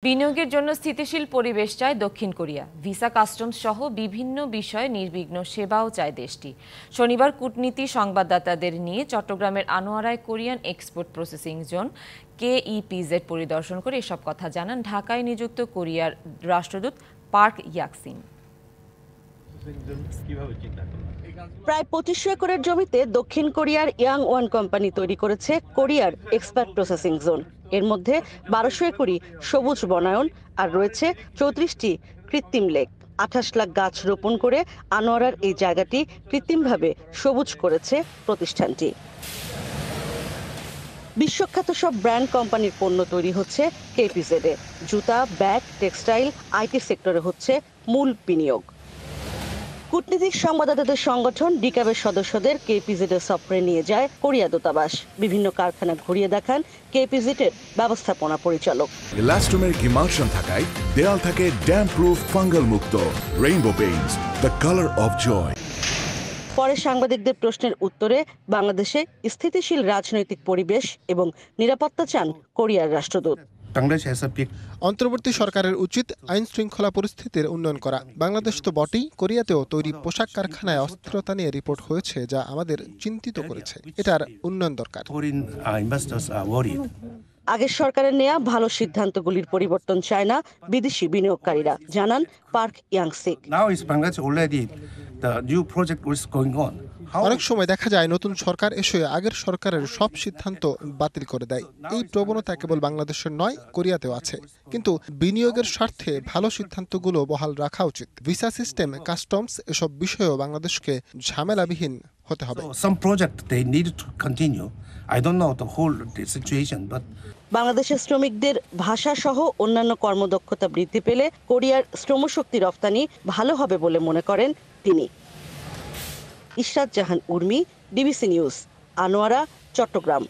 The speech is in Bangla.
বিনিয়োগের জন্য স্থিতিশীল পরিবেশ চায় দক্ষিণ কোরিয়া। ভিসা, কাস্টমস সহ বিভিন্ন বিষয়ে নির্বিঘ্ন সেবাও চায় দেশটি। শনিবার কূটনীতি সংবাদদাতাদের নিয়ে চট্টগ্রামের আনোয়ারায় Korean export processing zone KEPZ পরিদর্শন করে এসব কথা জানান ঢাকায় নিযুক্ত কোরিয়ার রাষ্ট্রদূত পার্ক ইয়াকসিন। প্রায় 2500 একরের জমিতে দক্ষিণ কোরিয়ার ইয়াংওয়ান কোম্পানি তৈরি করেছে কোরিয়ার এক্সপার্ট প্রসেসিং জোন। এর মধ্যে 1200 একরই সবুজ বনায়ন আর রয়েছে 34টি কৃত্রিম লেক। 28 লাখ গাছ রোপণ করে আনোয়ারার এই জায়গাটি কৃত্রিমভাবে সবুজ করেছে প্রতিষ্ঠানটি। বিশ্বখ্যাত সব ব্র্যান্ড কোম্পানির পণ্য তৈরি হচ্ছে KEPZ-এ। জুতা, ব্যাগ, টেক্সটাইল, IT সেক্টরে হচ্ছে মূল বিনিয়োগ। কূটনীতিক সংবাদদাতাদের সংগঠন ডিক্যাবের সদস্যদের KEPZ-এর সফরে নিয়ে যায় কোরিয়া দূতাবাস। বিভিন্ন কারখানা ঘুরিয়ে দেখান KEPZ-এর ব্যবস্থাপনা পরিচালক। ইলাস্টোমেরিক ইমালশন থাকায় দেয়াল থাকে ড্যাম প্রুফ, ফাঙ্গাল মুক্ত। Rainbow Paints, the colour of joy. পরে সাংবাদিকদের প্রশ্নের উত্তরে বাংলাদেশে স্থিতিশীল রাজনৈতিক পরিবেশ এবং নিরাপত্তা চান কোরিয়ার রাষ্ট্রদূত। অন্তর্বর্তী সরকারের উচিত আইন শৃঙ্খলা পরিস্থিতির উন্নয়ন করা। বাংলাদেশ তো বটেই, কোরিয়াতেও তৈরি পোশাক কারখানায় অস্থিরতা নিয়ে রিপোর্ট হয়েছে, যা আমাদের চিন্তিত করেছে। এটার উন্নয়ন দরকার। আগের সরকারের নেয়া ভালো সিদ্ধান্তগুলির পরিবর্তন চায় না বিদেশি বিনিয়োগকারীরা, জানান পার্ক ইয়াংসিক। অনেক সময় দেখা যায় নতুন সরকার এসে আগের সরকারের সব সিদ্ধান্ত বাতিল করে দেয়। এই প্রবণতা কেবল বাংলাদেশের নয়, কোরিয়াতেও আছে। কিন্তু বিনিয়োগের স্বার্থে ভালো সিদ্ধান্তগুলো বহাল রাখা উচিত। ভিসা সিস্টেম, কাস্টমস এসব বিষয়েও বাংলাদেশকে ঝামেলাবিহীন হতে হবে। বাংলাদেশের শ্রমিকদের ভাষা সহ অন্যান্য কর্মদক্ষতা বৃদ্ধি পেলে কোরিয়ার শ্রমশক্তি রফতানি ভালো হবে বলে মনে করেন তিনি। ইশরাত জাহান উর্মি, DBC নিউজ, আনোয়ারা, চট্টগ্রাম।